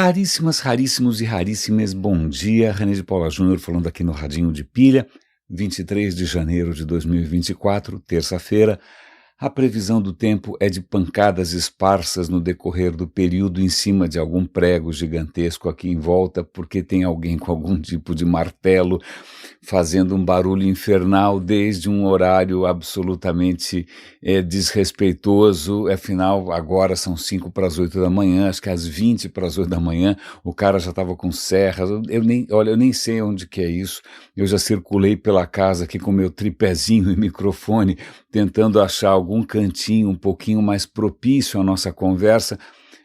Raríssimas, raríssimos e raríssimas, bom dia, René de Paula Júnior falando aqui no Radinho de Pilha, 23 de janeiro de 2024, terça-feira. A previsão do tempo é de pancadas esparsas no decorrer do período em cima de algum prego gigantesco aqui em volta, porque tem alguém com algum tipo de martelo fazendo um barulho infernal desde um horário absolutamente desrespeitoso. Afinal, agora são 5 para as 8 da manhã, acho que às 20 para as 8 da manhã, o cara já estava com serras. Eu nem sei onde que é isso. Eu já circulei pela casa aqui com meu tripézinho e microfone, tentando achar algum cantinho um pouquinho mais propício à nossa conversa.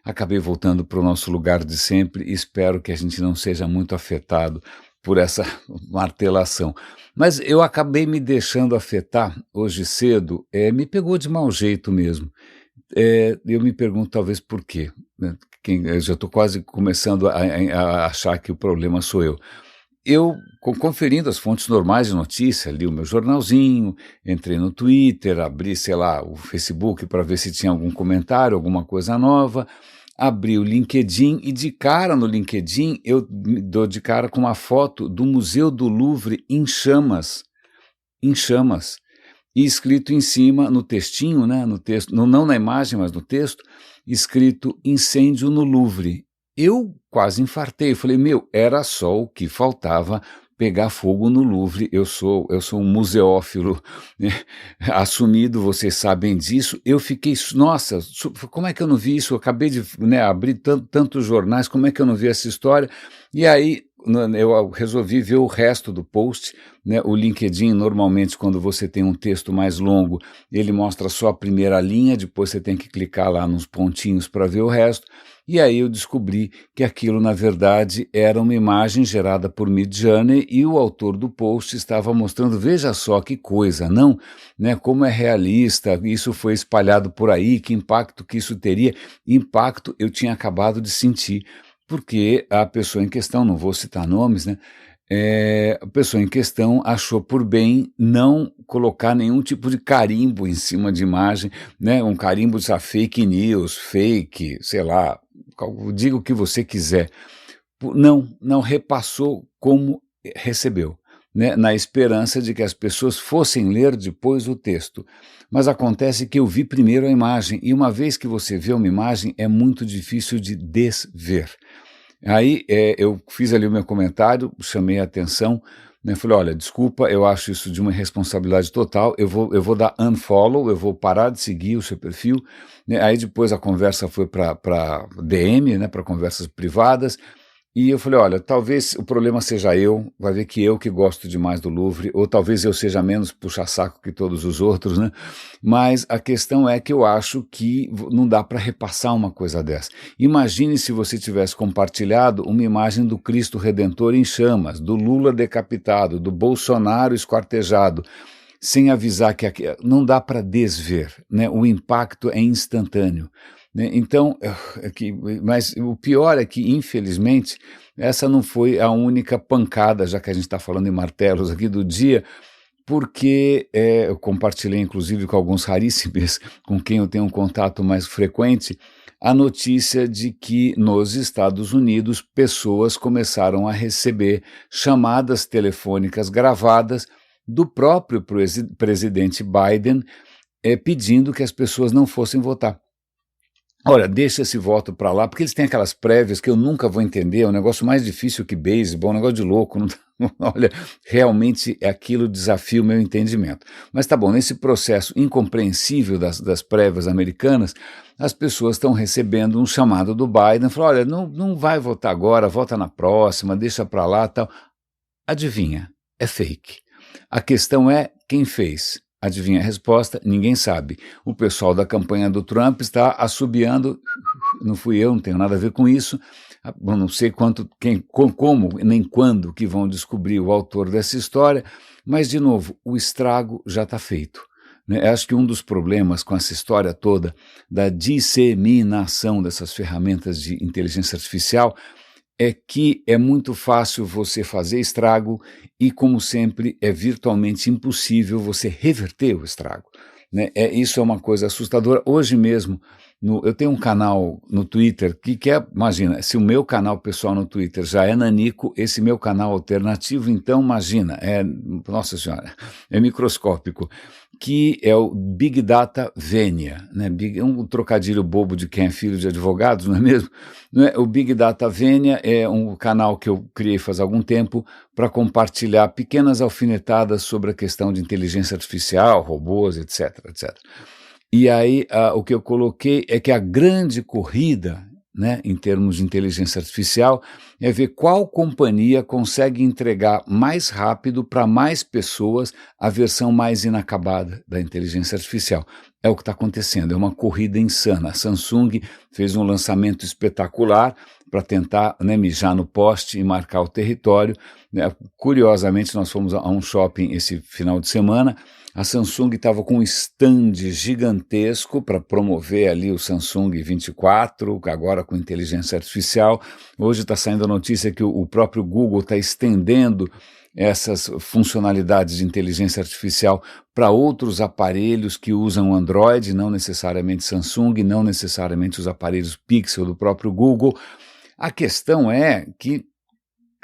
Acabei voltando para o nosso lugar de sempre e espero que a gente não seja muito afetado por essa martelação. Mas eu acabei me deixando afetar hoje cedo, me pegou de mau jeito mesmo. Eu me pergunto talvez por quê, né? Eu já estou quase começando a achar que o problema sou eu. Eu, conferindo as fontes normais de notícia, li o meu jornalzinho, entrei no Twitter, abri, sei lá, o Facebook para ver se tinha algum comentário, alguma coisa nova, abri o LinkedIn e de cara no LinkedIn eu me dou de cara com uma foto do Museu do Louvre em chamas, e escrito em cima, no textinho, né, no texto, não na imagem, mas no texto, escrito incêndio no Louvre. Eu quase infartei, falei, era só o que faltava pegar fogo no Louvre. Eu sou um museófilo, né, assumido, vocês sabem disso. Eu fiquei, nossa, como é que eu não vi isso? Eu acabei de, né, abrir tantos jornais, como é que eu não vi essa história? E aí eu resolvi ver o resto do post, né? O LinkedIn, normalmente, quando você tem um texto mais longo, ele mostra só a primeira linha, depois você tem que clicar lá nos pontinhos para ver o resto. E aí eu descobri que aquilo, na verdade, era uma imagem gerada por Midjourney e o autor do post estava mostrando, veja só que coisa, não? Né, como é realista, isso foi espalhado por aí, que impacto que isso teria. Impacto eu tinha acabado de sentir, porque a pessoa em questão, não vou citar nomes, né? A pessoa em questão achou por bem não colocar nenhum tipo de carimbo em cima de imagem, né? Um carimbo de fake news, fake, sei lá, diga o que você quiser. Não repassou como recebeu, né? Na esperança de que as pessoas fossem ler depois o texto. Mas acontece que eu vi primeiro a imagem, e uma vez que você vê uma imagem, é muito difícil de desver. Aí eu fiz ali o meu comentário, chamei a atenção, né, falei, olha, desculpa, eu acho isso de uma irresponsabilidade total, eu vou dar unfollow, eu vou parar de seguir o seu perfil, né, aí depois a conversa foi para DM, né, para conversas privadas, e eu falei, olha, talvez o problema seja eu, vai ver que eu que gosto demais do Louvre, ou talvez eu seja menos puxa-saco que todos os outros, né? Mas a questão é que eu acho que não dá para repassar uma coisa dessa. Imagine se você tivesse compartilhado uma imagem do Cristo Redentor em chamas, do Lula decapitado, do Bolsonaro esquartejado, sem avisar que não dá para desver, né? O impacto é instantâneo. Então, mas o pior é que, infelizmente, essa não foi a única pancada, já que a gente está falando em martelos aqui do dia, porque eu compartilhei, inclusive, com alguns raríssimos, com quem eu tenho um contato mais frequente, a notícia de que nos Estados Unidos pessoas começaram a receber chamadas telefônicas gravadas do próprio presidente Biden pedindo que as pessoas não fossem votar. Olha, deixa esse voto para lá, porque eles têm aquelas prévias que eu nunca vou entender, é um negócio mais difícil que beisebol, um negócio de louco, olha, realmente aquilo desafia o meu entendimento. Mas tá bom, nesse processo incompreensível das prévias americanas, as pessoas estão recebendo um chamado do Biden, falam, olha, não vai votar agora, vota na próxima, deixa para lá, tal. Adivinha, é fake. A questão é quem fez. Adivinha a resposta? Ninguém sabe. O pessoal da campanha do Trump está assobiando, não fui eu, não tenho nada a ver com isso, não sei como, nem quando que vão descobrir o autor dessa história, mas, de novo, o estrago já está feito. Né? Acho que um dos problemas com essa história toda da disseminação dessas ferramentas de inteligência artificial é que é muito fácil você fazer estrago e, como sempre, é virtualmente impossível você reverter o estrago. Né? Isso é uma coisa assustadora. Hoje mesmo, Eu tenho um canal no Twitter que é, imagina, se o meu canal pessoal no Twitter já é nanico, esse meu canal alternativo, então imagina, nossa senhora, é microscópico, que é o Big Data Vênia, né? Um trocadilho bobo de quem é filho de advogados, não é mesmo? Não é? O Big Data Vênia é um canal que eu criei faz algum tempo para compartilhar pequenas alfinetadas sobre a questão de inteligência artificial, robôs, etc, etc. E aí o que eu coloquei é que a grande corrida, né, em termos de inteligência artificial, é ver qual companhia consegue entregar mais rápido para mais pessoas a versão mais inacabada da inteligência artificial. É o que está acontecendo, é uma corrida insana. A Samsung fez um lançamento espetacular para tentar, né, mijar no poste e marcar o território. Curiosamente, nós fomos a um shopping esse final de semana. A Samsung estava com um stand gigantesco para promover ali o Samsung 24, agora com inteligência artificial. Hoje está saindo a notícia que o próprio Google está estendendo essas funcionalidades de inteligência artificial para outros aparelhos que usam Android, não necessariamente Samsung, não necessariamente os aparelhos Pixel do próprio Google. A questão é que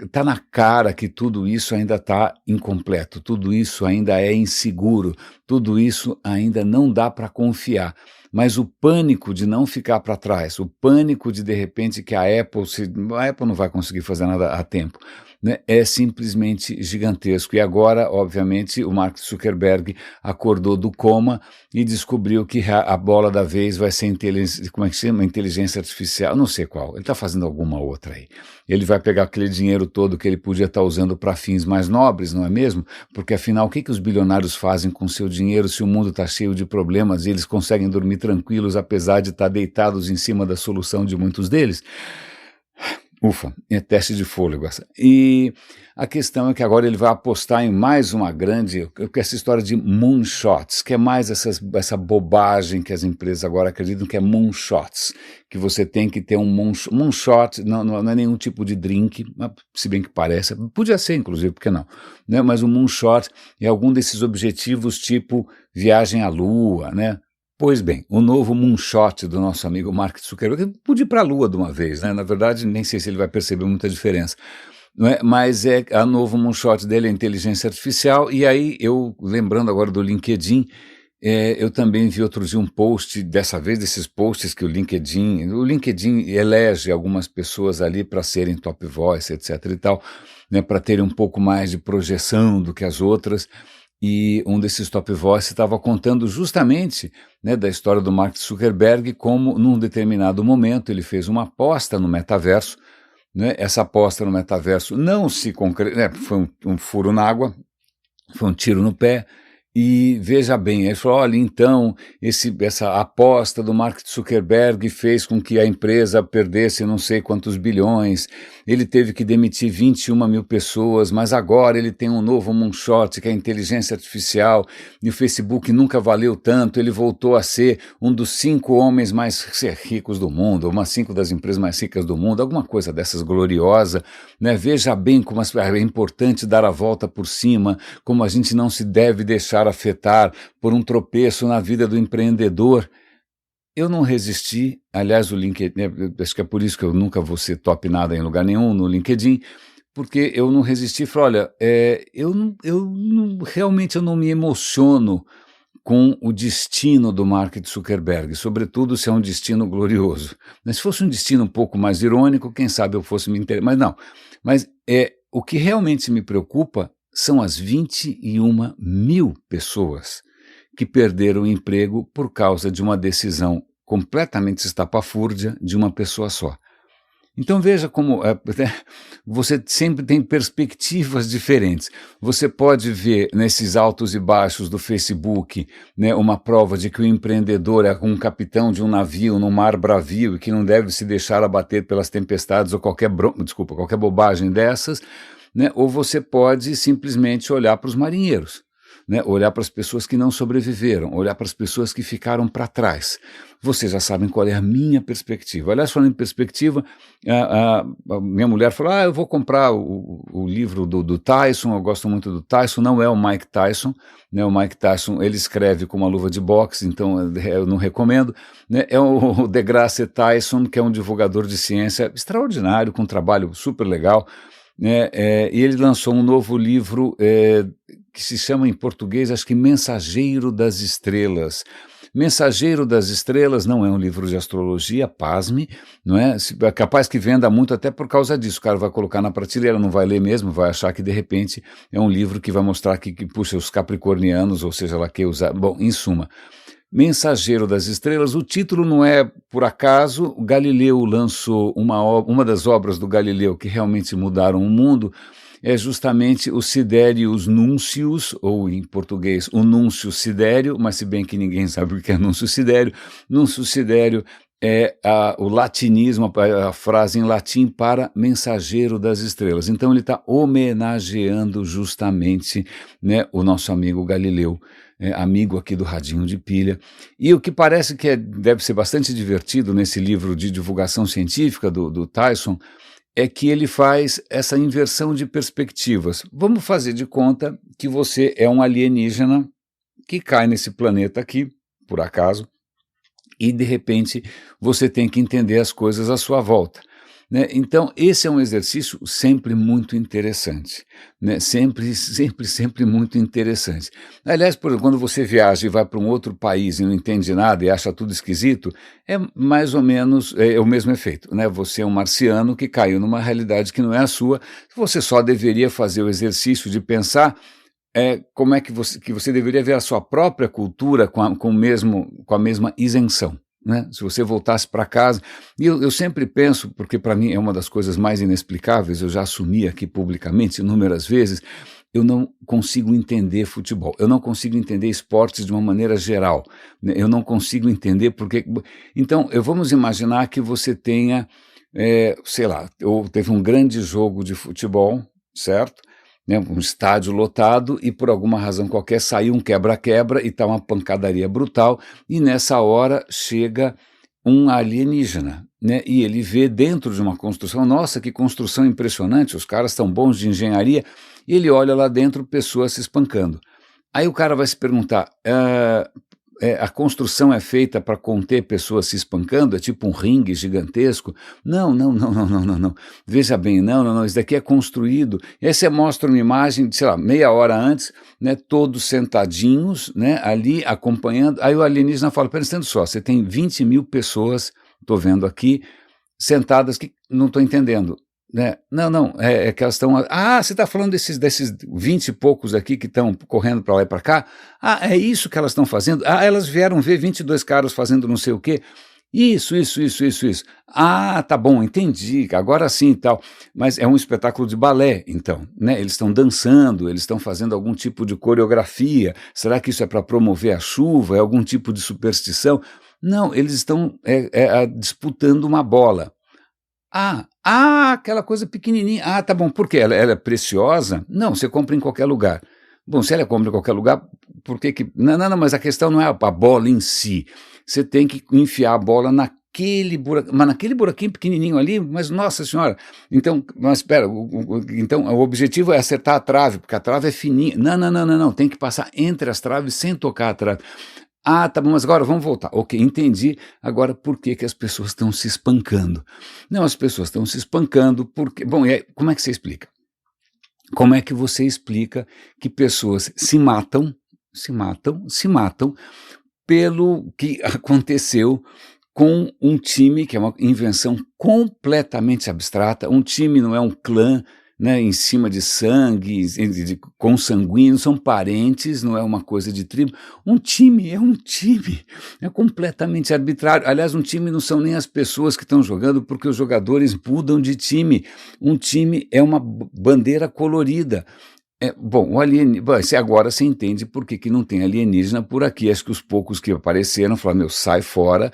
está na cara que tudo isso ainda está incompleto, tudo isso ainda é inseguro, tudo isso ainda não dá para confiar. Mas o pânico de não ficar para trás, o pânico de repente que a Apple não vai conseguir fazer nada a tempo, né, é simplesmente gigantesco. E agora, obviamente, o Mark Zuckerberg acordou do coma e descobriu que a bola da vez vai ser inteligência artificial, não sei qual, ele está fazendo alguma outra aí. Ele vai pegar aquele dinheiro todo que ele podia estar usando para fins mais nobres, não é mesmo? Porque afinal, o que os bilionários fazem com seu dinheiro se o mundo está cheio de problemas e eles conseguem dormir tranquilos apesar de estar deitados em cima da solução de muitos deles? Ufa, é teste de fôlego essa. E a questão é que agora ele vai apostar em mais uma grande, essa história de moonshots, que é mais essa bobagem que as empresas agora acreditam que é moonshots, que você tem que ter um moonshot, não é nenhum tipo de drink, se bem que parece, podia ser inclusive, por que não? Né? Mas o moonshot é algum desses objetivos tipo viagem à lua, né? Pois bem, o novo moonshot do nosso amigo Mark Zuckerberg, podia ir para a Lua de uma vez, né? Na verdade, nem sei se ele vai perceber muita diferença, não é? Mas a novo moonshot dele é a inteligência artificial, e aí eu, lembrando agora do LinkedIn, eu também vi outro dia um post, dessa vez desses posts que o LinkedIn elege algumas pessoas ali para serem top voice, etc e tal, né? Para terem um pouco mais de projeção do que as outras. E um desses top voice estava contando justamente, né, da história do Mark Zuckerberg, como num determinado momento ele fez uma aposta no metaverso, né, essa aposta no metaverso não se concretizou, foi um furo na água, foi um tiro no pé. E veja bem, ele falou, olha, então, essa aposta do Mark Zuckerberg fez com que a empresa perdesse não sei quantos bilhões, ele teve que demitir 21 mil pessoas, mas agora ele tem um novo moonshot, que é a inteligência artificial, e o Facebook nunca valeu tanto, ele voltou a ser um dos 5 homens mais ricos do mundo, uma 5 das empresas mais ricas do mundo, alguma coisa dessas gloriosa, né? Veja bem como é importante dar a volta por cima, como a gente não se deve deixar afetar por um tropeço na vida do empreendedor. Eu não resisti, aliás, o LinkedIn, acho que é por isso que eu nunca vou ser top nada em lugar nenhum no LinkedIn, porque eu não resisti e falei, olha, realmente eu não me emociono com o destino do Mark Zuckerberg, sobretudo se é um destino glorioso. Mas se fosse um destino um pouco mais irônico, quem sabe eu fosse me interessar, mas não. Mas o que realmente me preocupa são as 21 mil pessoas que perderam o emprego por causa de uma decisão completamente estapafúrdia de uma pessoa só. Então veja como você sempre tem perspectivas diferentes. Você pode ver nesses altos e baixos do Facebook, né, uma prova de que o empreendedor é um capitão de um navio no mar bravio e que não deve se deixar abater pelas tempestades ou qualquer bobagem dessas, né, ou você pode simplesmente olhar para os marinheiros. né? Olhar para as pessoas que não sobreviveram, olhar para as pessoas que ficaram para trás. Vocês já sabem qual é a minha perspectiva. Aliás, falando em perspectiva, a minha mulher falou, eu vou comprar o livro do Tyson, eu gosto muito do Tyson, não é o Mike Tyson, né? O Mike Tyson, ele escreve com uma luva de boxe, então eu não recomendo, né? É o DeGrasse Tyson, que é um divulgador de ciência extraordinário, com um trabalho super legal, né? E ele lançou um novo livro que se chama em português, acho que Mensageiro das Estrelas. Mensageiro das Estrelas não é um livro de astrologia, pasme, não é? É capaz que venda muito até por causa disso. O cara vai colocar na prateleira, não vai ler mesmo, vai achar que de repente é um livro que vai mostrar que puxa, os capricornianos, ou seja lá que usar. Bom, em suma, Mensageiro das Estrelas, o título não é por acaso. O Galileu lançou uma das obras do Galileu que realmente mudaram o mundo, é justamente o Siderius Nuncius, ou em português, o Núncio Sidério, mas se bem que ninguém sabe o que é Núncio Sidério. Núncio Sidério é o latinismo, a frase em latim para mensageiro das estrelas. Então ele está homenageando justamente, né, o nosso amigo Galileu, amigo aqui do Radinho de Pilha. E o que parece que deve ser bastante divertido nesse livro de divulgação científica do Tyson, é que ele faz essa inversão de perspectivas. Vamos fazer de conta que você é um alienígena que cai nesse planeta aqui, por acaso, e de repente você tem que entender as coisas à sua volta, né? Então esse é um exercício sempre muito interessante, né? Sempre muito interessante. Aliás, por exemplo, quando você viaja e vai para um outro país e não entende nada e acha tudo esquisito, é mais ou menos o mesmo efeito, né? Você é um marciano que caiu numa realidade que não é a sua, você só deveria fazer o exercício de pensar como é que você deveria ver a sua própria cultura com a mesma isenção, né? Se você voltasse para casa, e eu sempre penso, porque para mim é uma das coisas mais inexplicáveis, eu já assumi aqui publicamente inúmeras vezes, eu não consigo entender futebol, eu não consigo entender esportes de uma maneira geral, né? Eu não consigo entender porque... Então, vamos imaginar que você tenha, sei lá, teve um grande jogo de futebol, certo? Um estádio lotado e por alguma razão qualquer saiu um quebra-quebra e está uma pancadaria brutal, e nessa hora chega um alienígena, né? E ele vê dentro de uma construção, nossa, que construção impressionante, os caras estão bons de engenharia, e ele olha lá dentro pessoas se espancando. Aí o cara vai se perguntar, a construção é feita para conter pessoas se espancando? É tipo um ringue gigantesco? Não. Veja bem, não, isso daqui é construído. E aí você mostra uma imagem, sei lá, meia hora antes, né, todos sentadinhos, né, ali acompanhando. Aí o alienígena fala, pensando só, você tem 20 mil pessoas, estou vendo aqui, sentadas que não estou entendendo. Né? Não, é que elas estão... você está falando desses 20 e poucos aqui que estão correndo para lá e para cá? É isso que elas estão fazendo? Elas vieram ver 22 caras fazendo não sei o quê? Isso. Tá bom, entendi, agora sim e tal. Mas é um espetáculo de balé, então, né? Eles estão dançando, eles estão fazendo algum tipo de coreografia. Será que isso é para promover a chuva? É algum tipo de superstição? Não, eles estão disputando uma bola. Aquela coisa pequenininha. Tá bom, por quê? Ela é preciosa? Não, você compra em qualquer lugar. Bom, se ela compra em qualquer lugar, por que que... Não, mas a questão não é a bola em si. Você tem que enfiar a bola naquele buraquinho, mas naquele buraquinho pequenininho ali, mas nossa senhora. Então, mas espera, então o objetivo é acertar a trave, porque a trave é fininha. Não, tem que passar entre as traves sem tocar a trave. Tá bom, mas agora vamos voltar. Ok, entendi. Agora, por que as pessoas estão se espancando? Não, as pessoas estão se espancando porque... Bom, e aí, como é que você explica? Como é que você explica que pessoas se matam pelo que aconteceu com um time, que é uma invenção completamente abstrata? Um time não é um clã, né, em cima de sangue, consanguíneos, são parentes, não é uma coisa de tribo. Um time, é completamente arbitrário. Aliás, um time não são nem as pessoas que estão jogando, porque os jogadores mudam de time. Um time é uma bandeira colorida. Bom, agora você entende por que não tem alienígena por aqui. Acho que os poucos que apareceram falaram, sai fora,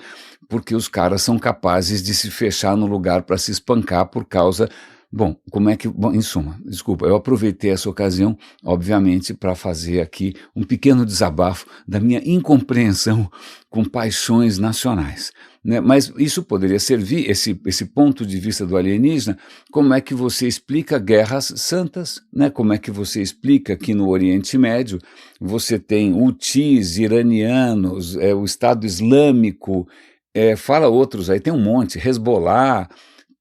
porque os caras são capazes de se fechar no lugar para se espancar por causa Bom, como é que... Bom, em suma, desculpa, eu aproveitei essa ocasião, obviamente, para fazer aqui um pequeno desabafo da minha incompreensão com paixões nacionais, né? Mas isso poderia servir, esse ponto de vista do alienígena, como é que você explica guerras santas, né? Como é que você explica que no Oriente Médio você tem Houthis, iranianos, o Estado Islâmico, fala outros aí, tem um monte, Hezbollah,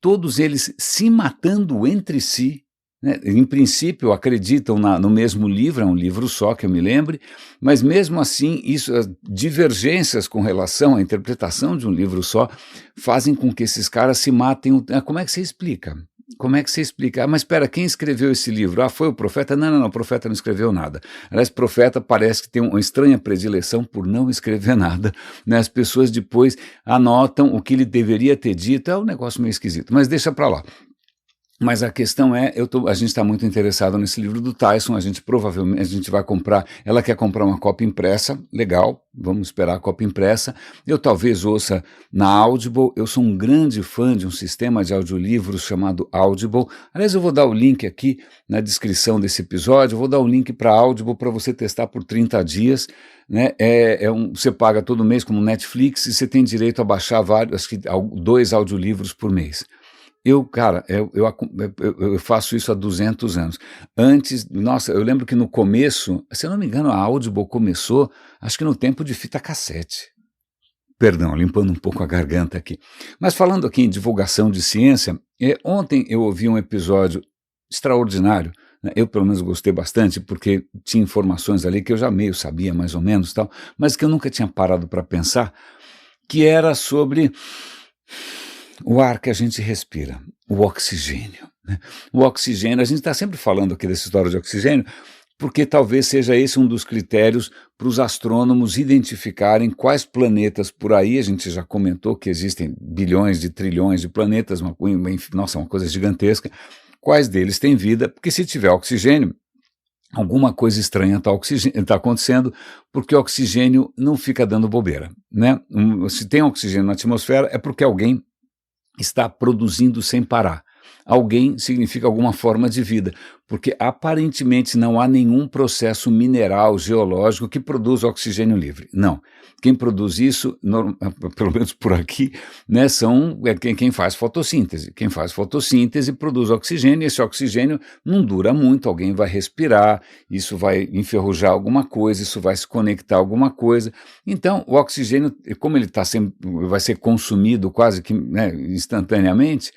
todos eles se matando entre si, né? Em princípio acreditam no mesmo livro, é um livro só que eu me lembre, mas mesmo assim as divergências com relação à interpretação de um livro só fazem com que esses caras se matem. Como é que você explica? Como é que você explica? Mas espera, quem escreveu esse livro? Foi o profeta? Não, o profeta não escreveu nada. Aliás, o profeta parece que tem uma estranha predileção por não escrever nada, né? As pessoas depois anotam o que ele deveria ter dito, é um negócio meio esquisito, mas deixa para lá. Mas a questão é, a gente está muito interessado nesse livro do Tyson, a gente vai comprar, ela quer comprar uma cópia impressa, legal, vamos esperar a cópia impressa, eu talvez ouça na Audible, eu sou um grande fã de um sistema de audiolivros chamado Audible, aliás eu vou dar o link aqui na descrição desse episódio, eu vou dar o link para Audible para você testar por 30 dias, né? Você paga todo mês como Netflix e você tem direito a baixar acho que 2 audiolivros por mês. Eu faço isso há 200 anos. Antes, nossa, eu lembro que no começo, se eu não me engano, a Audible começou, acho que no tempo de fita cassete. Perdão, limpando um pouco a garganta aqui. Mas falando aqui em divulgação de ciência, ontem eu ouvi um episódio extraordinário, né? Eu pelo menos gostei bastante, porque tinha informações ali que eu já meio sabia mais ou menos, tal, mas que eu nunca tinha parado para pensar, que era sobre o ar que a gente respira, o oxigênio, né? O oxigênio, a gente está sempre falando aqui dessa história de oxigênio, porque talvez seja esse um dos critérios para os astrônomos identificarem quais planetas por aí, a gente já comentou que existem bilhões de trilhões de planetas, uma coisa gigantesca, quais deles têm vida, porque se tiver oxigênio, alguma coisa estranha está acontecendo, porque o oxigênio não fica dando bobeira, né? Se tem oxigênio na atmosfera é porque alguém está produzindo sem parar. Alguém significa alguma forma de vida, porque aparentemente não há nenhum processo mineral, geológico que produza oxigênio livre. Não. Quem produz isso, pelo menos por aqui, né, quem faz fotossíntese. Quem faz fotossíntese produz oxigênio, e esse oxigênio não dura muito, alguém vai respirar, isso vai enferrujar alguma coisa, isso vai se conectar a alguma coisa. Então, o oxigênio, como ele vai ser consumido quase que, né, instantaneamente,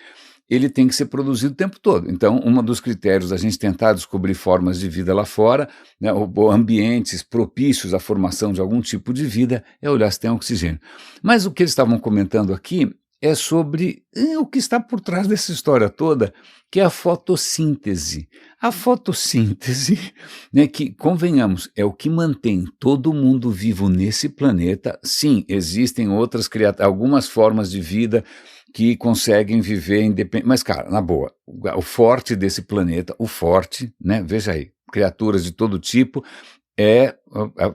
ele tem que ser produzido o tempo todo. Então, um dos critérios da gente tentar descobrir formas de vida lá fora, né, ou ambientes propícios à formação de algum tipo de vida, é olhar se tem oxigênio. Mas o que eles estavam comentando aqui é sobre o que está por trás dessa história toda, que é a fotossíntese. A fotossíntese, né, que, convenhamos, é o que mantém todo mundo vivo nesse planeta. Sim, existem algumas formas de vida que conseguem viver independente. Mas, cara, na boa, o forte desse planeta, né, veja aí, criaturas de todo tipo,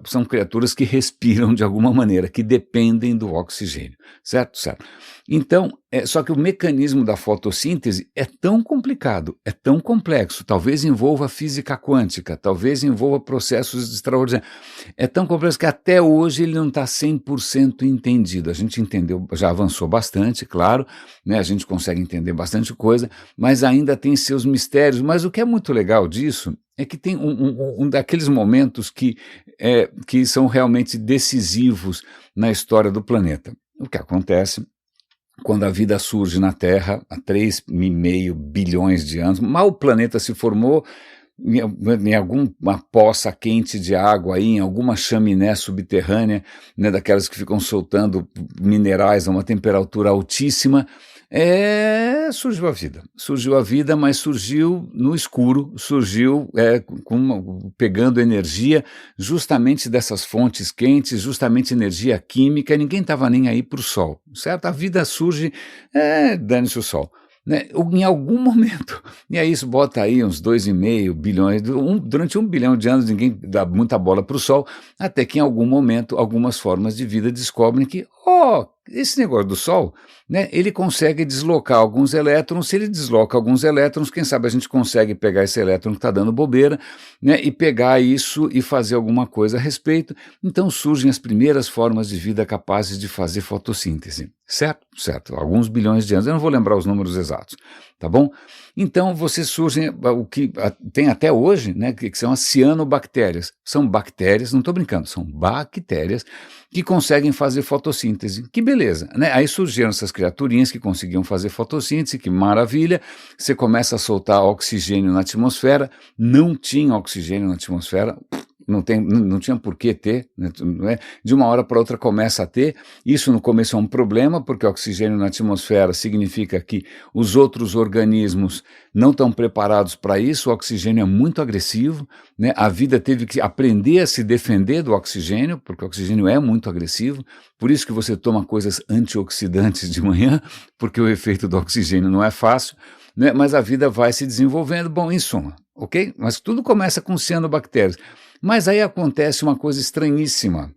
são criaturas que respiram de alguma maneira, que dependem do oxigênio, certo? Certo. Então, só que o mecanismo da fotossíntese é tão complicado, é tão complexo, talvez envolva física quântica, talvez envolva processos extraordinários, é tão complexo que até hoje ele não está 100% entendido. A gente entendeu, já avançou bastante, claro, né? A gente consegue entender bastante coisa, mas ainda tem seus mistérios. Mas o que é muito legal disso é que tem um daqueles momentos que são realmente decisivos na história do planeta. O que acontece quando a vida surge na Terra há 3,5 bilhões de anos, mal o planeta se formou, em alguma poça quente de água, aí, em alguma chaminé subterrânea, né, daquelas que ficam soltando minerais a uma temperatura altíssima, surgiu a vida. Surgiu a vida, mas surgiu no escuro, surgiu pegando energia justamente dessas fontes quentes, justamente energia química, ninguém estava nem aí para o Sol, certo? A vida surge, dane-se o Sol, né, em algum momento, e aí isso bota aí uns 2,5 bilhões, durante 1 bilhão de anos ninguém dá muita bola para o Sol, até que em algum momento algumas formas de vida descobrem que, esse negócio do Sol, né, ele consegue deslocar alguns elétrons. Se ele desloca alguns elétrons, quem sabe a gente consegue pegar esse elétron que está dando bobeira, né, e pegar isso e fazer alguma coisa a respeito. Então surgem as primeiras formas de vida capazes de fazer fotossíntese, certo? Certo, alguns bilhões de anos, eu não vou lembrar os números exatos, tá bom? Então você surgem o que tem até hoje, né, que são as cianobactérias. São bactérias, não estou brincando, são bactérias que conseguem fazer fotossíntese. Que beleza, né? Aí surgiram essas criaturinhas que conseguiam fazer fotossíntese, que maravilha. Você começa a soltar oxigênio na atmosfera. Não tinha oxigênio na atmosfera. Não tinha por que ter, né? De uma hora para outra começa a ter. Isso no começo é um problema, porque oxigênio na atmosfera significa que os outros organismos não estão preparados para isso. O oxigênio é muito agressivo, né? A vida teve que aprender a se defender do oxigênio, porque o oxigênio é muito agressivo. Por isso que você toma coisas antioxidantes de manhã, porque o efeito do oxigênio não é fácil, né? Mas a vida vai se desenvolvendo. Bom, em suma, ok? Mas tudo começa com cianobactérias. Mas aí acontece uma coisa estranhíssima.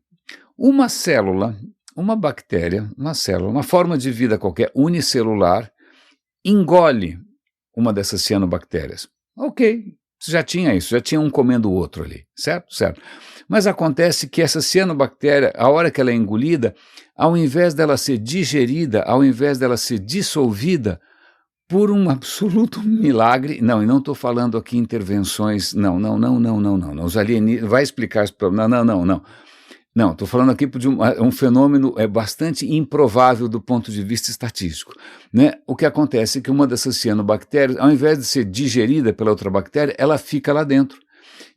Uma célula, uma bactéria, uma célula, uma forma de vida qualquer, unicelular, engole uma dessas cianobactérias. Ok, já tinha isso, já tinha um comendo o outro ali, certo? Certo. Mas acontece que essa cianobactéria, a hora que ela é engolida, ao invés dela ser digerida, ao invés dela ser dissolvida, por um absoluto milagre, não, e não estou falando aqui intervenções, não, os alienígenas, vai explicar isso para não, estou falando aqui de um fenômeno bastante improvável do ponto de vista estatístico, né? O que acontece é que uma dessas cianobactérias, ao invés de ser digerida pela outra bactéria, ela fica lá dentro.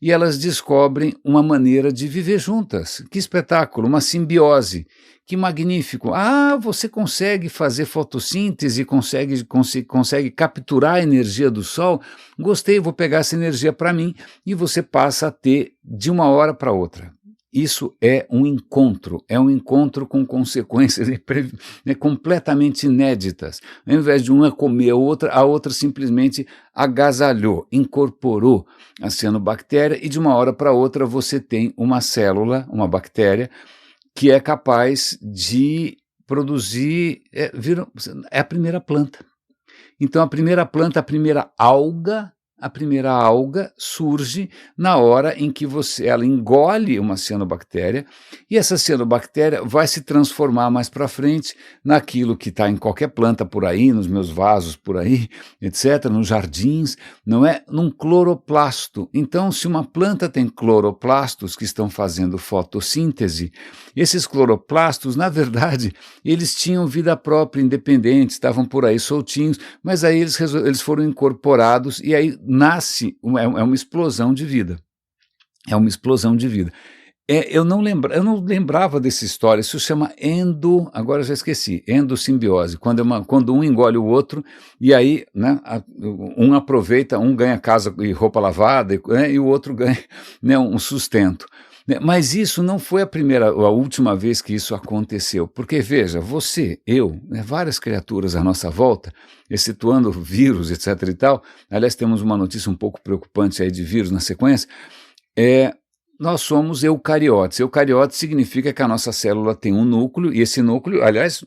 E elas descobrem uma maneira de viver juntas. Que espetáculo, uma simbiose. Que magnífico. Ah, você consegue fazer fotossíntese, consegue capturar a energia do Sol? Gostei, vou pegar essa energia para mim. E você passa a ter de uma hora para outra. Isso é um encontro com consequências completamente inéditas. Ao invés de uma comer a outra simplesmente agasalhou, incorporou a cianobactéria e de uma hora para outra você tem uma célula, uma bactéria, que é capaz de produzir, é a primeira planta. Então a primeira planta, a primeira alga surge na hora em que ela engole uma cianobactéria e essa cianobactéria vai se transformar mais para frente naquilo que está em qualquer planta por aí, nos meus vasos por aí, etc., nos jardins, não é? Num cloroplasto. Então, se uma planta tem cloroplastos que estão fazendo fotossíntese, esses cloroplastos, na verdade, eles tinham vida própria, independente, estavam por aí soltinhos, mas aí eles foram incorporados e aí nasce, é uma explosão de vida. É uma explosão de vida. Eu não lembrava dessa história, isso chama agora eu já esqueci, endossimbiose, quando um engole o outro, e aí, né, um aproveita, um ganha casa e roupa lavada, né, e o outro ganha, né, um sustento. Mas isso não foi a última vez que isso aconteceu, porque veja, você, eu, né, várias criaturas à nossa volta, excetuando vírus, etc. e tal, aliás temos uma notícia um pouco preocupante aí de vírus na sequência, nós somos eucariotes. Eucariote significa que a nossa célula tem um núcleo, e esse núcleo, aliás,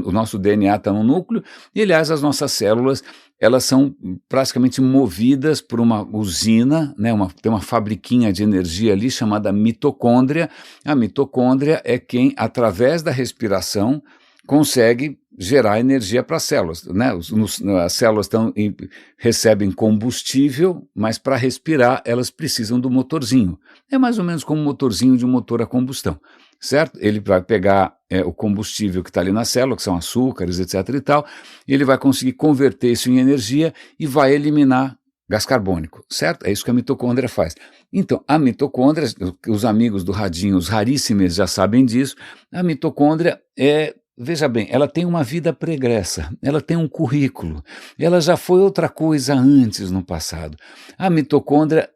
o nosso DNA está no núcleo, e aliás as nossas células, elas são praticamente movidas por uma usina, né, tem uma fabriquinha de energia ali chamada mitocôndria. A mitocôndria é quem, através da respiração, consegue gerar energia para as células, né? As células recebem combustível, mas para respirar elas precisam do motorzinho. É mais ou menos como o motorzinho de um motor a combustão, certo? Ele vai pegar o combustível que está ali na célula, que são açúcares, etc. e tal, e ele vai conseguir converter isso em energia e vai eliminar gás carbônico, certo? É isso que a mitocôndria faz. Então, a mitocôndria, os amigos do radinho, os raríssimos já sabem disso, a mitocôndria veja bem, ela tem uma vida pregressa, ela tem um currículo, ela já foi outra coisa antes no passado. A mitocôndria,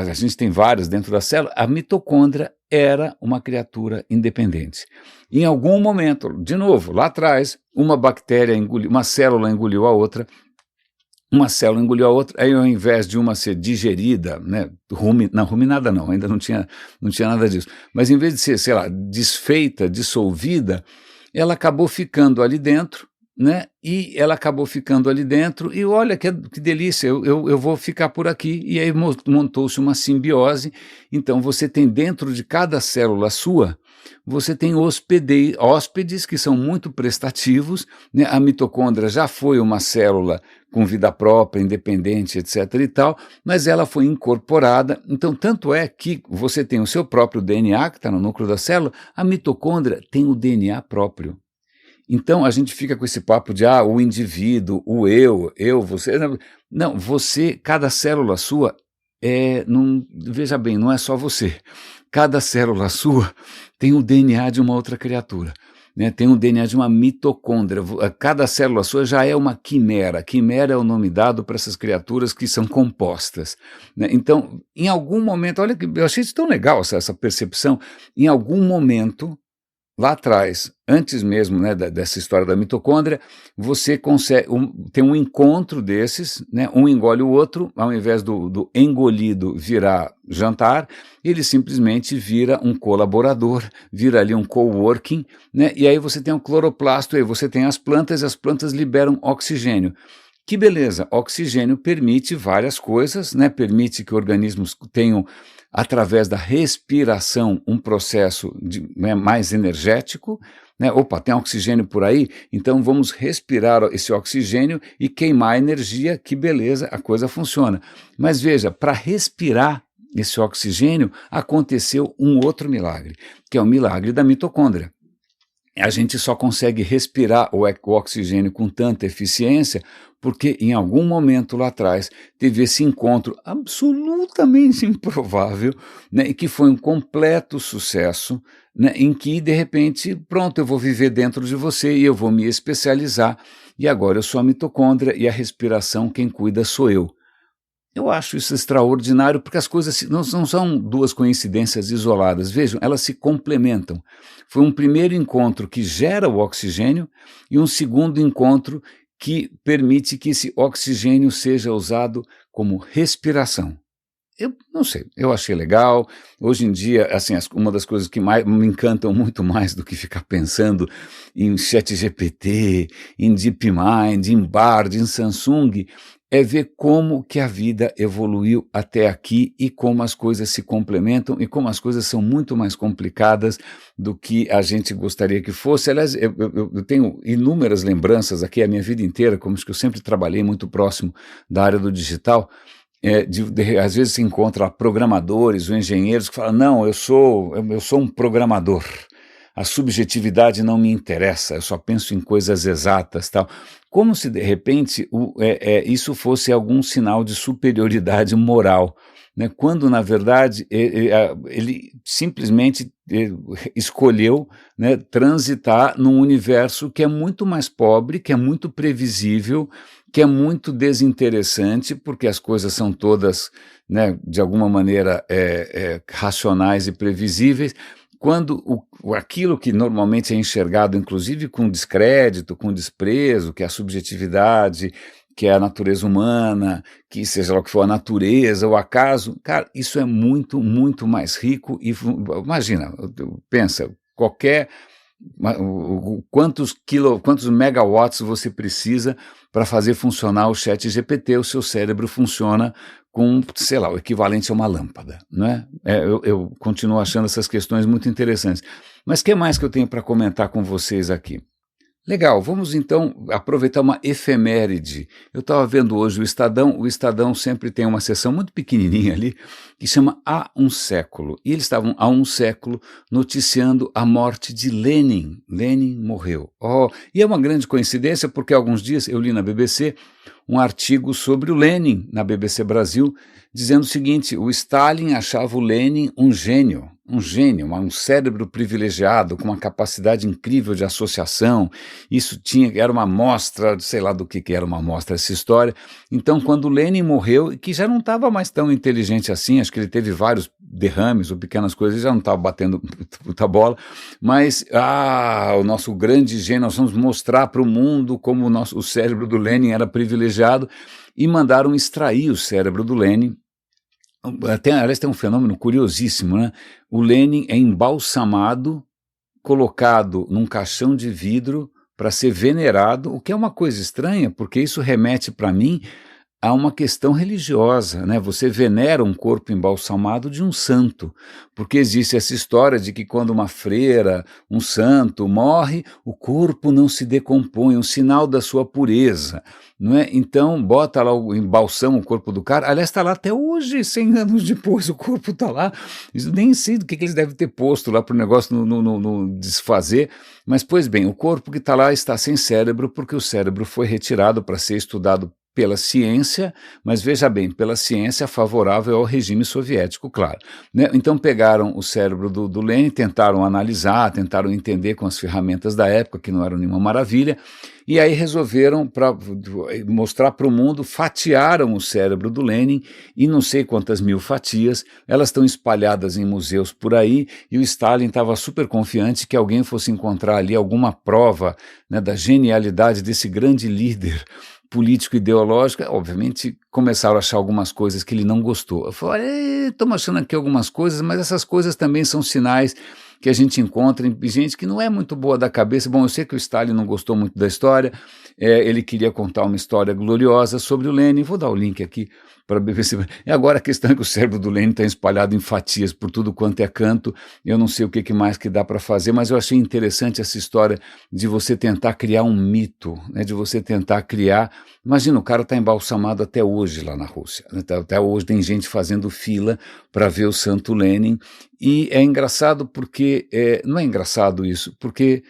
a gente tem várias dentro da célula, a mitocôndria era uma criatura independente. Em algum momento, de novo, lá atrás, uma célula engoliu a outra, aí ao invés de uma ser digerida, né, ruminada não, ainda não tinha nada disso, mas em vez de ser, sei lá, desfeita, dissolvida, ela acabou ficando ali dentro, né? E ela acabou ficando ali dentro, e olha que delícia, eu vou ficar por aqui. E aí montou-se uma simbiose. Então você tem dentro de cada célula sua, você tem hóspedes que são muito prestativos, né? A mitocôndria já foi uma célula com vida própria, independente, etc. e tal, mas ela foi incorporada. Então, tanto é que você tem o seu próprio DNA, que está no núcleo da célula, a mitocôndria tem o DNA próprio. Então a gente fica com esse papo de o indivíduo, o eu, você. Não, você, cada célula sua não, veja bem, não é só você. Cada célula sua tem o DNA de uma outra criatura, né? Tem o DNA de uma mitocôndria. Cada célula sua já é uma quimera. Quimera é o nome dado para essas criaturas que são compostas, né? Então, em algum momento, olha que eu achei isso tão legal, essa percepção. Em algum momento, lá atrás, antes mesmo, né, dessa história da mitocôndria, você consegue tem um encontro desses, né, um engole o outro, ao invés do engolido virar jantar, ele simplesmente vira um colaborador, vira ali um coworking, né, e aí você tem um cloroplasto, aí você tem as plantas, e as plantas liberam oxigênio. Que beleza, oxigênio permite várias coisas, né, permite que organismos tenham, através da respiração, um processo mais energético, né? Opa, tem oxigênio por aí? Então vamos respirar esse oxigênio e queimar energia, que beleza, a coisa funciona. Mas veja, para respirar esse oxigênio, aconteceu um outro milagre, que é o milagre da mitocôndria. A gente só consegue respirar o oxigênio com tanta eficiência porque em algum momento lá atrás teve esse encontro absolutamente improvável, né, e que foi um completo sucesso, né, em que de repente, pronto, eu vou viver dentro de você e eu vou me especializar e agora eu sou a mitocôndria e a respiração quem cuida sou eu. Eu acho isso extraordinário porque as coisas não são duas coincidências isoladas. Vejam, elas se complementam. Foi um primeiro encontro que gera o oxigênio e um segundo encontro que permite que esse oxigênio seja usado como respiração. Eu não sei, eu achei legal. Hoje em dia, assim, uma das coisas que me encantam muito mais do que ficar pensando em ChatGPT, em DeepMind, em Bard, em Samsung, é ver como que a vida evoluiu até aqui e como as coisas se complementam e como as coisas são muito mais complicadas do que a gente gostaria que fosse. Aliás, eu tenho inúmeras lembranças aqui a minha vida inteira, como que eu sempre trabalhei muito próximo da área do digital. Às vezes se encontra programadores ou engenheiros que falam, não, eu sou um programador, a subjetividade não me interessa, eu só penso em coisas exatas, tal. Como se de repente isso fosse algum sinal de superioridade moral, né? Quando na verdade ele simplesmente escolheu, né, transitar num universo que é muito mais pobre, que é muito previsível, que é muito desinteressante, porque as coisas são todas, né, de alguma maneira racionais e previsíveis, quando aquilo que normalmente é enxergado, inclusive com descrédito, com desprezo, que é a subjetividade, que é a natureza humana, que seja lá o que for a natureza, o acaso, cara, isso é muito, muito mais rico. E imagina, pensa, quantos megawatts você precisa para fazer funcionar o ChatGPT, o seu cérebro funciona com, sei lá, o equivalente a uma lâmpada, não é? Eu continuo achando essas questões muito interessantes. Mas o que mais que eu tenho para comentar com vocês aqui? Legal, vamos então aproveitar uma efeméride. Eu estava vendo hoje o Estadão sempre tem uma seção muito pequenininha ali, que chama Há um Século, e eles estavam há um século noticiando a morte de Lenin. Lenin morreu. E é uma grande coincidência, porque há alguns dias eu li na BBC um artigo sobre o Lenin, na BBC Brasil, dizendo o seguinte: o Stalin achava o Lenin um gênio, um cérebro privilegiado, com uma capacidade incrível de associação. Isso era uma amostra, sei lá do que era uma amostra essa história. Então, quando o Lenin morreu, que já não estava mais tão inteligente assim, acho que ele teve vários derrames ou pequenas coisas, já não estava batendo muita bola, mas, o nosso grande gênio, nós vamos mostrar para o mundo como o cérebro do Lenin era privilegiado, e mandaram extrair o cérebro do Lenin. Aliás, tem um fenômeno curiosíssimo, né? O Lenin é embalsamado colocado num caixão de vidro para ser venerado, o que é uma coisa estranha, porque isso remete para mim há uma questão religiosa, né? Você venera um corpo embalsamado de um santo, porque existe essa história de que quando uma freira, um santo morre, o corpo não se decompõe, um sinal da sua pureza, não é? Então bota lá, embalsama o corpo do cara, aliás está lá até hoje, 100 anos depois o corpo está lá, eu nem sei do que eles devem ter posto lá para o negócio não desfazer, mas pois bem, o corpo que está lá está sem cérebro, porque o cérebro foi retirado para ser estudado pela ciência, mas veja bem, pela ciência favorável ao regime soviético, claro. Né? Então pegaram o cérebro do Lenin, tentaram analisar, tentaram entender com as ferramentas da época, que não eram nenhuma maravilha, e aí resolveram, para mostrar para o mundo, fatiaram o cérebro do Lenin em não sei quantas mil fatias, elas estão espalhadas em museus por aí, e o Stalin estava super confiante que alguém fosse encontrar ali alguma prova, né, da genialidade desse grande líder político-ideológica. Obviamente começaram a achar algumas coisas que ele não gostou. Eu falei, estamos achando aqui algumas coisas, mas essas coisas também são sinais que a gente encontra em gente que não é muito boa da cabeça. Bom, eu sei que o Stalin não gostou muito da história, ele queria contar uma história gloriosa sobre o Lenin, vou dar o link aqui para BBC. E agora a questão é que o cérebro do Lenin está espalhado em fatias por tudo quanto é canto, eu não sei o que mais que dá para fazer, mas eu achei interessante essa história de você tentar criar um mito, né, de você tentar criar, imagina, o cara está embalsamado até hoje lá na Rússia, né, até hoje tem gente fazendo fila para ver o Santo Lenin, e é engraçado porque, não é engraçado isso, porque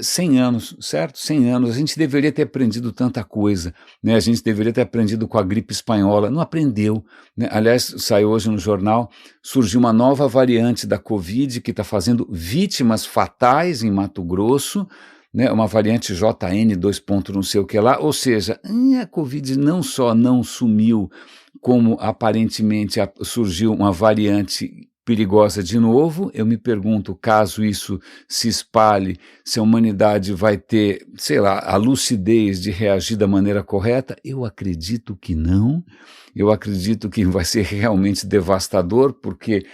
100 anos, certo? 100 anos, a gente deveria ter aprendido tanta coisa, né? A gente deveria ter aprendido com a gripe espanhola, não aprendeu, né? Aliás, saiu hoje no jornal, surgiu uma nova variante da Covid que está fazendo vítimas fatais em Mato Grosso, né? Uma variante JN 2 ponto não sei o que lá, ou seja, a Covid não só não sumiu, como aparentemente surgiu uma variante perigosa de novo. Eu me pergunto, caso isso se espalhe, se a humanidade vai ter, sei lá, a lucidez de reagir da maneira correta. Eu acredito que não, eu acredito que vai ser realmente devastador, porque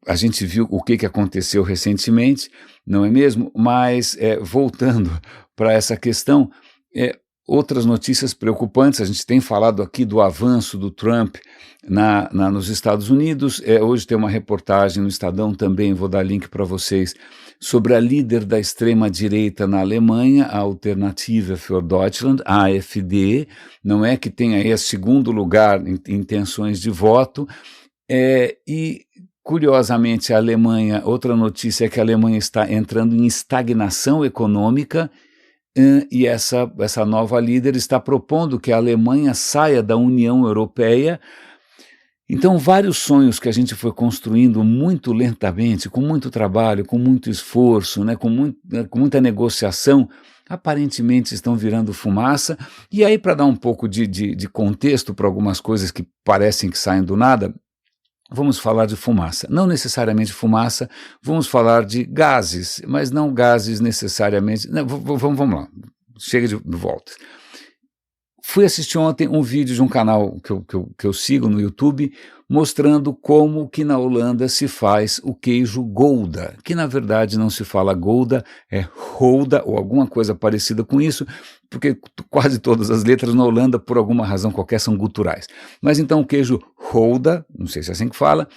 a gente viu o que aconteceu recentemente, não é mesmo? Mas, voltando para essa questão, outras notícias preocupantes, a gente tem falado aqui do avanço do Trump nos Estados Unidos, hoje tem uma reportagem no Estadão também, vou dar link para vocês, sobre a líder da extrema-direita na Alemanha, a Alternative für Deutschland, a AfD, não é, que tem aí a segundo lugar em intenções de voto, e curiosamente a Alemanha, outra notícia é que a Alemanha está entrando em estagnação econômica, e essa nova líder está propondo que a Alemanha saia da União Europeia. Então, vários sonhos que a gente foi construindo muito lentamente, com muito trabalho, com muito esforço, né, com muita negociação, aparentemente estão virando fumaça. E aí, para dar um pouco de contexto para algumas coisas que parecem que saem do nada, vamos falar de fumaça. Não necessariamente fumaça, vamos falar de gases, mas não gases necessariamente. Não, vamos lá, chega de volta. Fui assistir ontem um vídeo de um canal que eu sigo no YouTube, mostrando como que na Holanda se faz o queijo Gouda, que na verdade não se fala Gouda, é Gouda ou alguma coisa parecida com isso, porque quase todas as letras na Holanda, por alguma razão qualquer, são guturais. Mas então o queijo Gouda, não sei se é assim que fala,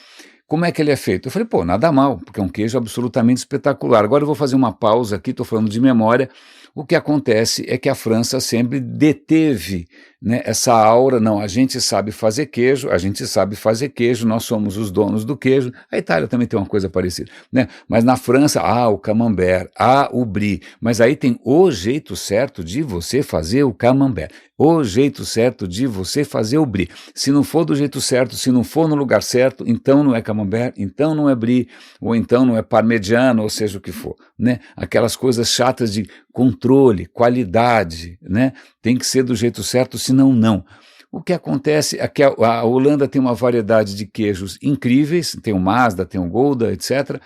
como é que ele é feito? Eu falei, nada mal, porque é um queijo absolutamente espetacular. Agora eu vou fazer uma pausa aqui, estou falando de memória. O que acontece é que a França sempre deteve, né, essa aura, não, a gente sabe fazer queijo, nós somos os donos do queijo. A Itália também tem uma coisa parecida, né? Mas na França, o camembert, o brie, mas aí tem o jeito certo de você fazer o camembert, o jeito certo de você fazer o brie. Se não for do jeito certo, se não for no lugar certo, então não é camembert, então não é brie, ou então não é parmegiano, ou seja o que for, né? Aquelas coisas chatas de controle, qualidade, né? Tem que ser do jeito certo, senão não. O que acontece é que a Holanda tem uma variedade de queijos incríveis, tem o Mazda, tem o Gouda, etc.,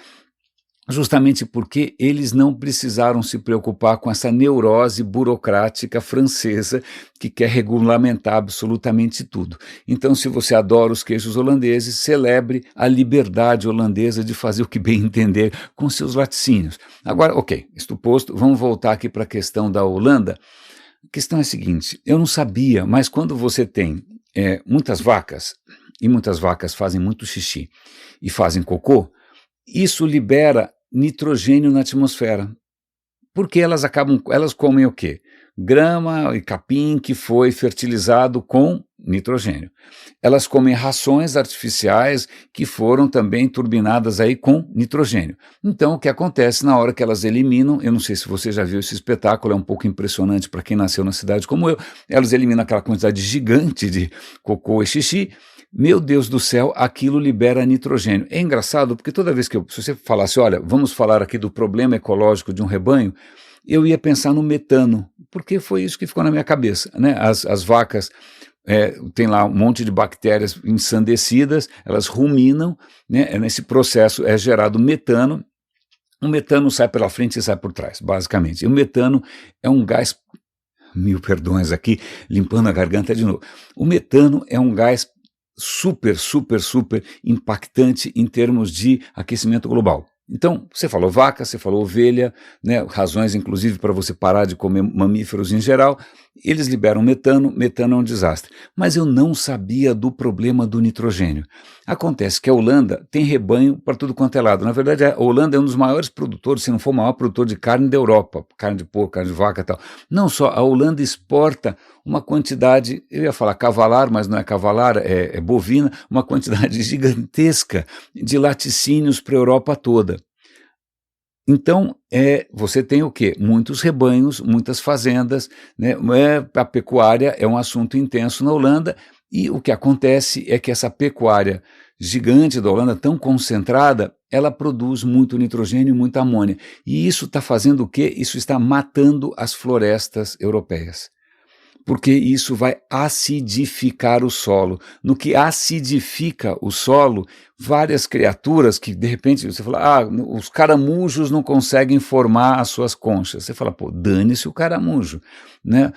justamente porque eles não precisaram se preocupar com essa neurose burocrática francesa que quer regulamentar absolutamente tudo. Então, se você adora os queijos holandeses, celebre a liberdade holandesa de fazer o que bem entender com seus laticínios. Agora, ok, isto posto, vamos voltar aqui para a questão da Holanda. A questão é a seguinte, eu não sabia, mas quando você tem muitas vacas, e muitas vacas fazem muito xixi e fazem cocô, isso libera nitrogênio na atmosfera, porque elas comem o quê? Grama e capim que foi fertilizado com nitrogênio. Elas comem rações artificiais que foram também turbinadas aí com nitrogênio. Então, o que acontece na hora que elas eliminam, eu não sei se você já viu esse espetáculo, é um pouco impressionante para quem nasceu na cidade como eu, elas eliminam aquela quantidade gigante de cocô e xixi. Meu Deus do céu, aquilo libera nitrogênio. É engraçado porque toda vez se você falasse, olha, vamos falar aqui do problema ecológico de um rebanho, eu ia pensar no metano, porque foi isso que ficou na minha cabeça, né? As vacas tem lá um monte de bactérias ensandecidas, elas ruminam, né? Nesse processo é gerado metano. O metano sai pela frente e sai por trás, basicamente. E o metano é um gás, mil perdões aqui, limpando a garganta de novo. O metano é um gás super, super, super impactante em termos de aquecimento global. Então, você falou vaca, você falou ovelha, né, razões inclusive para você parar de comer mamíferos em geral, eles liberam metano, metano é um desastre. Mas eu não sabia do problema do nitrogênio. Acontece que a Holanda tem rebanho para tudo quanto é lado. Na verdade, a Holanda é um dos maiores produtores, se não for o maior produtor de carne da Europa, carne de porco, carne de vaca e tal. Não só, a Holanda exporta uma quantidade, eu ia falar cavalar, mas não é cavalar, é bovina, uma quantidade gigantesca de laticínios para a Europa toda. Então, você tem o quê? Muitos rebanhos, muitas fazendas, né? A pecuária é um assunto intenso na Holanda, e o que acontece é que essa pecuária gigante da Holanda, tão concentrada, ela produz muito nitrogênio e muita amônia. E isso está fazendo o quê? Isso está matando as florestas europeias, porque isso vai acidificar o solo. No que acidifica o solo, várias criaturas que, de repente, você fala, os caramujos não conseguem formar as suas conchas. Você fala, pô, dane-se o caramujo, né?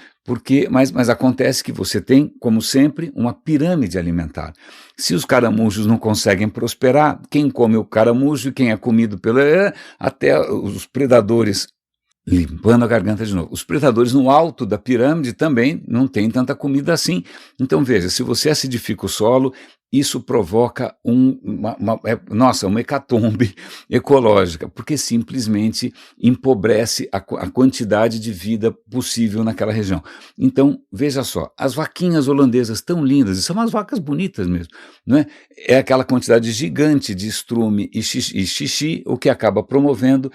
Mas acontece que você tem, como sempre, uma pirâmide alimentar. Se os caramujos não conseguem prosperar, quem come o caramujo e quem é comido até os predadores, limpando a garganta de novo. Os predadores no alto da pirâmide também não têm tanta comida assim. Então veja, se você acidifica o solo, isso provoca uma hecatombe ecológica, porque simplesmente empobrece a quantidade de vida possível naquela região. Então, veja só, as vaquinhas holandesas tão lindas, e são umas vacas bonitas mesmo, não é? É aquela quantidade gigante de estrume e xixi, o que acaba promovendo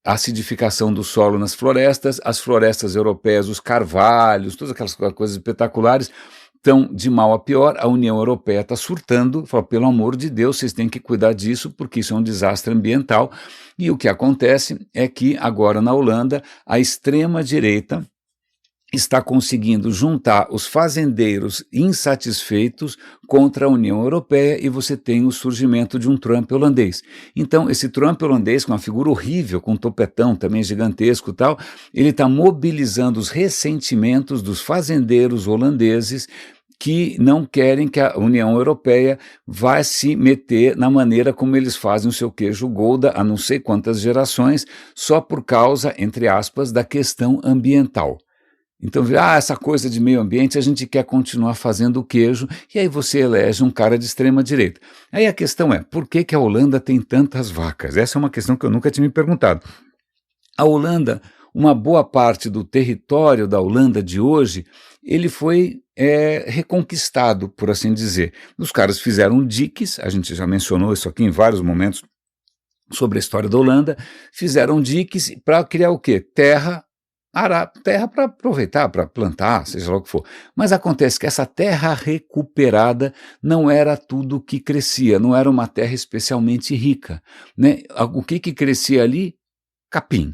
a acidificação do solo nas florestas, as florestas europeias, os carvalhos, todas aquelas coisas espetaculares, estão de mal a pior. A União Europeia está surtando, fala, pelo amor de Deus, vocês têm que cuidar disso, porque isso é um desastre ambiental. E o que acontece é que agora na Holanda, a extrema-direita está conseguindo juntar os fazendeiros insatisfeitos contra a União Europeia, e você tem o surgimento de um Trump holandês. Então, esse Trump holandês, com uma figura horrível, com um topetão também gigantesco e tal, ele está mobilizando os ressentimentos dos fazendeiros holandeses que não querem que a União Europeia vá se meter na maneira como eles fazem o seu queijo Gouda há não sei quantas gerações, só por causa, entre aspas, da questão ambiental. Então, essa coisa de meio ambiente, a gente quer continuar fazendo o queijo, e aí você elege um cara de extrema direita. Aí a questão é, por que a Holanda tem tantas vacas? Essa é uma questão que eu nunca tinha me perguntado. A Holanda, uma boa parte do território da Holanda de hoje, ele foi reconquistado, por assim dizer. Os caras fizeram diques, a gente já mencionou isso aqui em vários momentos sobre a história da Holanda, fizeram diques para criar o quê? Terra para aproveitar, para plantar, seja lá o que for. Mas acontece que essa terra recuperada não era tudo que crescia, não era uma terra especialmente rica, né? O que crescia ali? Capim.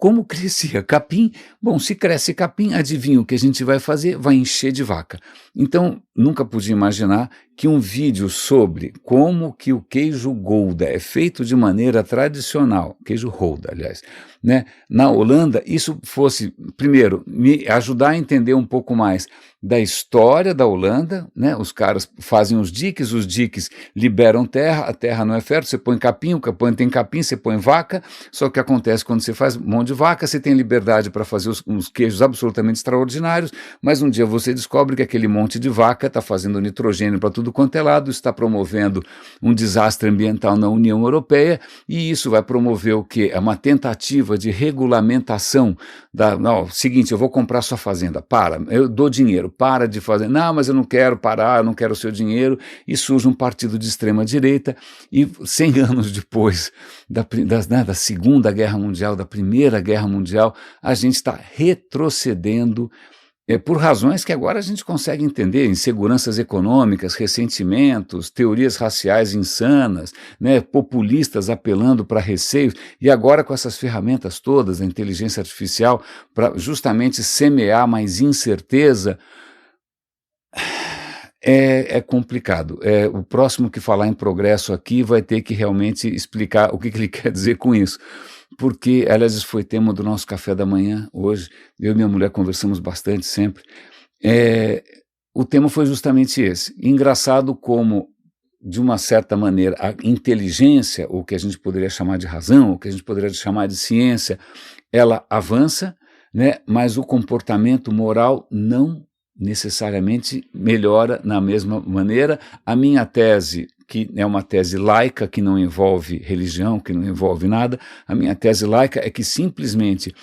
como crescia capim. Bom, se cresce capim, adivinha o que a gente vai fazer? Vai encher de vaca. Então, nunca podia imaginar que um vídeo sobre como que o queijo Gouda é feito de maneira tradicional, queijo Gouda, aliás, né, na Holanda, isso fosse, primeiro, me ajudar a entender um pouco mais da história da Holanda, né, os caras fazem os diques liberam terra, a terra não é fértil, você põe capim, o capim tem capim, você põe vaca, só que acontece quando você faz um monte de vaca, você tem liberdade para fazer uns queijos absolutamente extraordinários, mas um dia você descobre que aquele monte de vaca está fazendo nitrogênio para tudo quanto é lado, está promovendo um desastre ambiental na União Europeia, e isso vai promover o quê? É uma tentativa de regulamentação não, seguinte, eu vou comprar sua fazenda, eu dou dinheiro, para de fazer, não, mas eu não quero parar, eu não quero o seu dinheiro, e surge um partido de extrema direita, e 100 anos depois da Segunda Guerra Mundial, da Primeira Guerra Mundial, a gente está retrocedendo por razões que agora a gente consegue entender, inseguranças econômicas, ressentimentos, teorias raciais insanas, né, populistas apelando para receios, e agora com essas ferramentas todas, a inteligência artificial, para justamente semear mais incerteza. É complicado. O próximo que falar em progresso aqui vai ter que realmente explicar o que ele quer dizer com isso. Porque, aliás, isso foi tema do nosso café da manhã hoje. Eu e minha mulher conversamos bastante sempre. O tema foi justamente esse. Engraçado como, de uma certa maneira, a inteligência, ou o que a gente poderia chamar de razão, ou o que a gente poderia chamar de ciência, ela avança, né, mas o comportamento moral não necessariamente melhora na mesma maneira. A minha tese, que é uma tese laica, que não envolve religião, que não envolve nada, a minha tese laica é que simplesmente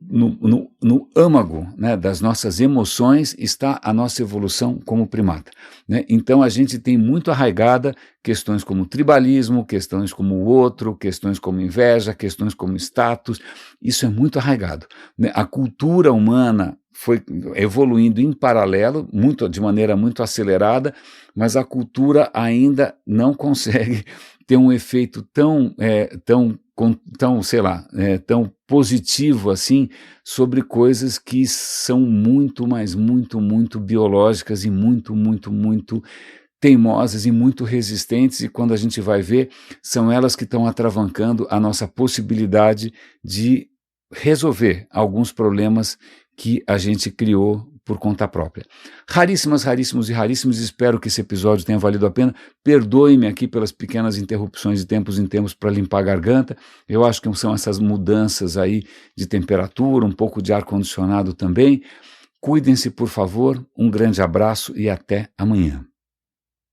no âmago, né, das nossas emoções está a nossa evolução como primata, né? Então a gente tem muito arraigada questões como tribalismo, questões como o outro, questões como inveja, questões como status, isso é muito arraigado, né? A cultura humana foi evoluindo em paralelo, de maneira muito acelerada, mas a cultura ainda não consegue ter um efeito tão positivo assim sobre coisas que são muito biológicas e muito teimosas e muito resistentes, e quando a gente vai ver, são elas que estão atravancando a nossa possibilidade de resolver alguns problemas que a gente criou por conta própria. Raríssimos e raríssimos, espero que esse episódio tenha valido a pena. Perdoe-me aqui pelas pequenas interrupções de tempos em tempos para limpar a garganta. Eu acho que são essas mudanças aí de temperatura, um pouco de ar-condicionado também. Cuidem-se, por favor, um grande abraço e até amanhã.